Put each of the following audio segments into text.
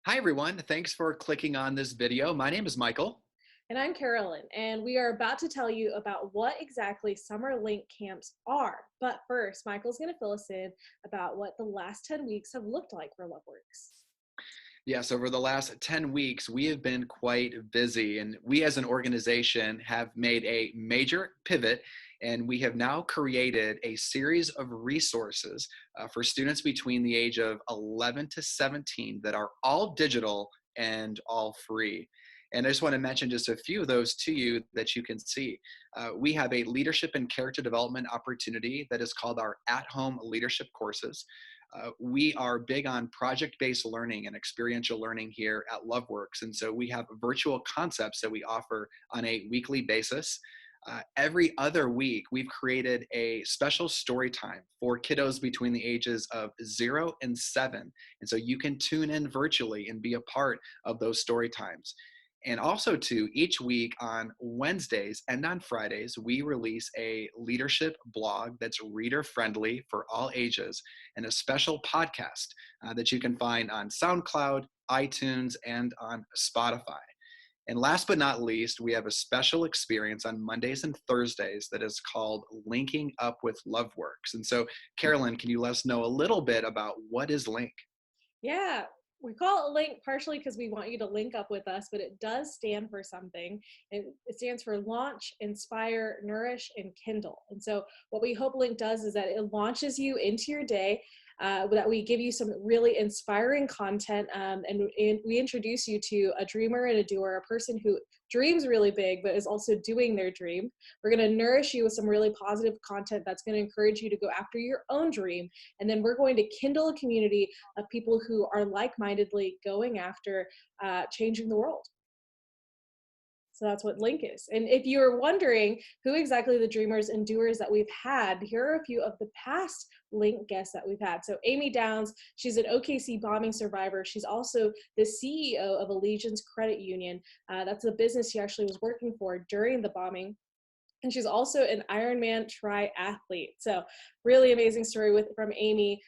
Hi, everyone. Thanks for clicking on this video. My name is Michael. And I'm Carolyn, and we are about to tell you about what exactly summer link camps are. But first, Michael's going to fill us in about what the last 10 weeks have looked like for LoveWorks. Yes, over the last 10 weeks, we have been quite busy, and we as an organization have made a major pivot, and we have now created a series of resources for students between the age of 11 to 17 that are all digital and all free. And I just want to mention just a few of those to you that you can see. We have a leadership and character development opportunity that is called our at-home leadership courses. We are big on project-based learning and experiential learning here at LoveWorks. And so we have virtual concepts that we offer on a weekly basis. Every other week, we've created a special story time for kiddos between the ages of 0 and 7. And so you can tune in virtually and be a part of those story times. And also, too, each week on Wednesdays and on Fridays, we release a leadership blog that's reader friendly for all ages and a special podcast that you can find on SoundCloud, iTunes, and on Spotify. And last but not least, we have a special experience on Mondays and Thursdays that is called Linking Up with LoveWorks. And so, Carolyn, can you let us know a little bit about what is Link? Yeah, we call it link partially because we want you to link up with us, but it does stand for something. It stands for launch, inspire, nourish, and kindle. And so what we hope Link does is that it launches you into your day, that we give you some really inspiring content, and we introduce you to a dreamer and a doer, a person who dreams really big but is also doing their dream. We're going to nourish you with some really positive content that's going to encourage you to go after your own dream, and then we're going to kindle a community of people who are like-mindedly going after changing the world. So that's what Link is. And if you're wondering who exactly the dreamers and doers that we've had, here are a few of the past Link guests that we've had. So Amy Downs, she's an OKC bombing survivor. She's also the CEO of Allegiance Credit Union. That's a business she actually was working for during the bombing. And she's also an Ironman triathlete. So really amazing story from Amy.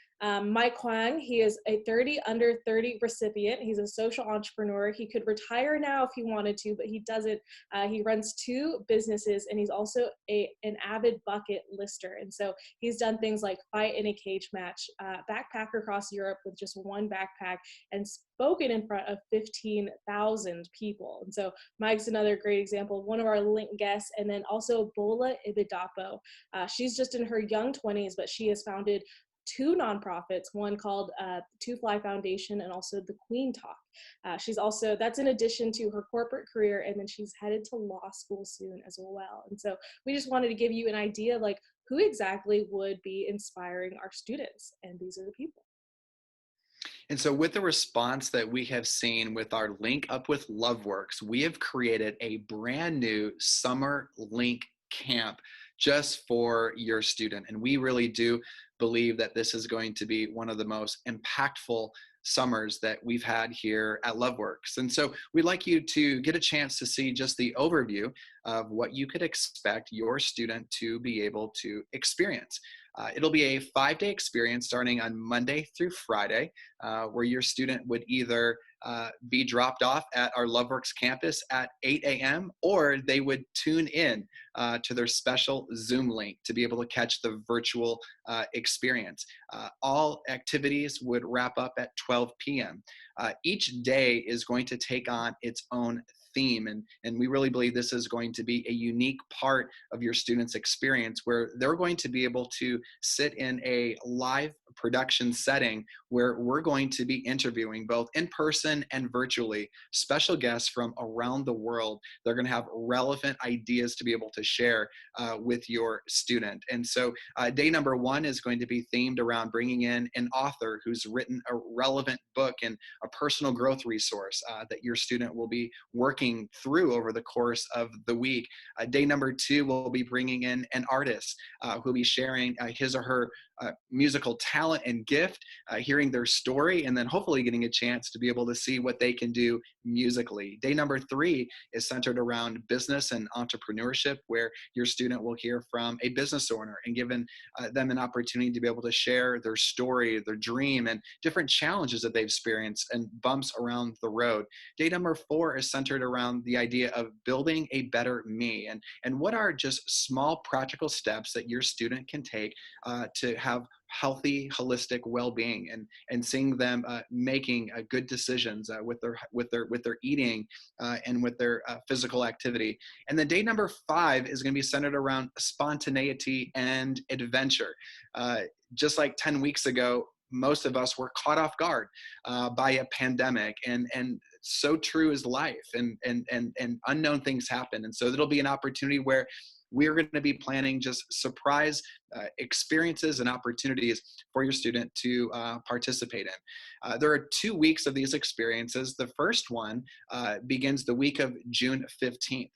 Mike Huang, he is a 30 under 30 recipient. He's a social entrepreneur. He could retire now if he wanted to, but he doesn't. He runs two businesses, and he's also an avid bucket lister. And so he's done things like fight in a cage match, backpack across Europe with just one backpack, and spoken in front of 15,000 people. And so Mike's another great example, one of our Link guests. And then also Bola Ibidapo. She's just in her young 20s, but she has founded two nonprofits, one called Two Fly Foundation and also the Queen Talk. That's in addition to her corporate career, and then she's headed to law school soon as well. And so we just wanted to give you an idea of like who exactly would be inspiring our students, and these are the people. And so, with the response that we have seen with our Link Up with LoveWorks, we have created a brand new summer link camp just for your student. And we really do believe that this is going to be one of the most impactful summers that we've had here at LoveWorks. And so we'd like you to get a chance to see just the overview of what you could expect your student to be able to experience. It'll be a 5-day experience starting on Monday through Friday, where your student would either be dropped off at our LoveWorks campus at 8 a.m. or they would tune in to their special Zoom link to be able to catch the virtual experience. All activities would wrap up at 12 p.m. Each day is going to take on its own theme, and we really believe this is going to be a unique part of your students' experience where they're going to be able to sit in a live production setting where we're going to be interviewing both in person and virtually special guests from around the world. They're going to have relevant ideas to be able to share with your student. And so day number 1 is going to be themed around bringing in an author who's written a relevant book and a personal growth resource that your student will be working working through over the course of the week. Day number 2, we'll be bringing in an artist who'll be sharing his or her musical talent and gift, hearing their story, and then hopefully getting a chance to be able to see what they can do musically. Day number 3 is centered around business and entrepreneurship, where your student will hear from a business owner and given them an opportunity to be able to share their story, their dream, and different challenges that they've experienced and bumps around the road. Day number 4 is centered around the idea of building a better me, and what are just small practical steps that your student can take to have healthy holistic well-being, and seeing them making good decisions with their eating and with their physical activity. And then day number 5 is going to be centered around spontaneity and adventure. Just like 10 weeks ago, most of us were caught off guard by a pandemic, and so true is life, and unknown things happen. And so there'll be an opportunity where we're going to be planning just surprise experiences and opportunities for your student to participate in. There are 2 weeks of these experiences. The first one begins the week of June 15th,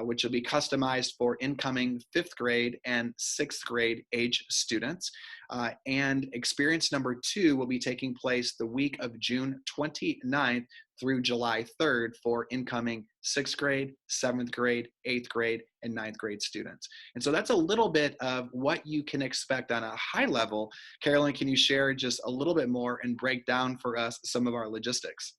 which will be customized for incoming 5th grade and 6th grade age students. And experience number 2 will be taking place the week of June 29th through July 3rd for incoming 6th grade, 7th grade, 8th grade, and 9th grade students. And so that's a little bit of what you can expect on a high level. Carolyn, can you share just a little bit more and break down for us some of our logistics?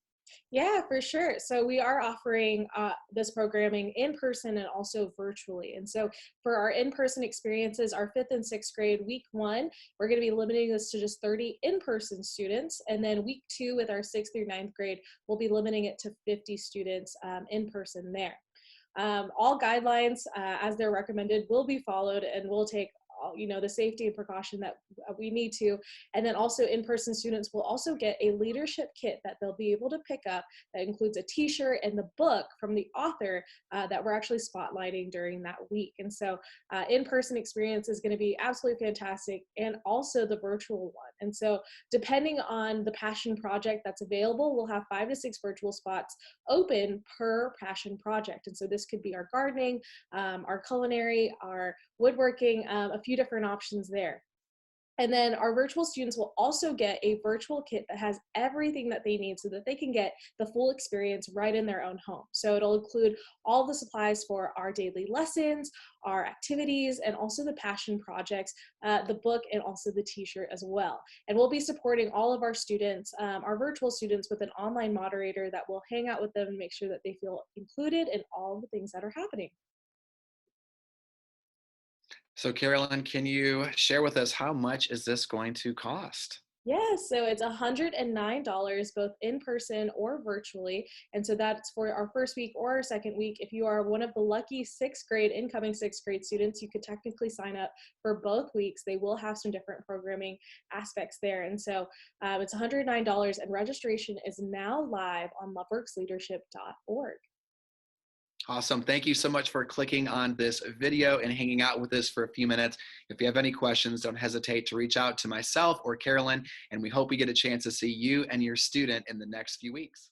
Yeah, for sure. So we are offering this programming in person and also virtually. And so for our in-person experiences, our 5th and 6th grade, week 1, we're going to be limiting this to just 30 in-person students. And then week 2 with our 6th through 9th grade, we'll be limiting it to 50 students in person there. All guidelines as they're recommended will be followed, and we'll take the safety and precaution that we need to. And then also in-person students will also get a leadership kit that they'll be able to pick up that includes a t-shirt and the book from the author that we're actually spotlighting during that week. And so in-person experience is going to be absolutely fantastic, and also the virtual one. And so depending on the passion project that's available, we'll have 5 to 6 virtual spots open per passion project. And so this could be our gardening, our culinary, our woodworking, a few different options there. And then our virtual students will also get a virtual kit that has everything that they need so that they can get the full experience right in their own home. So it'll include all the supplies for our daily lessons, our activities, and also the passion projects, the book, and also the t-shirt as well. And we'll be supporting all of our students, our virtual students, with an online moderator that will hang out with them and make sure that they feel included in all the things that are happening. So Carolyn, can you share with us how much is this going to cost? Yes, so it's $109 both in person or virtually. And so that's for our first week or our second week. If you are one of the lucky incoming 6th grade students, you could technically sign up for both weeks. They will have some different programming aspects there. And so it's $109, and registration is now live on loveworksleadership.org. Awesome. Thank you so much for clicking on this video and hanging out with us for a few minutes. If you have any questions, don't hesitate to reach out to myself or Carolyn, and we hope we get a chance to see you and your student in the next few weeks.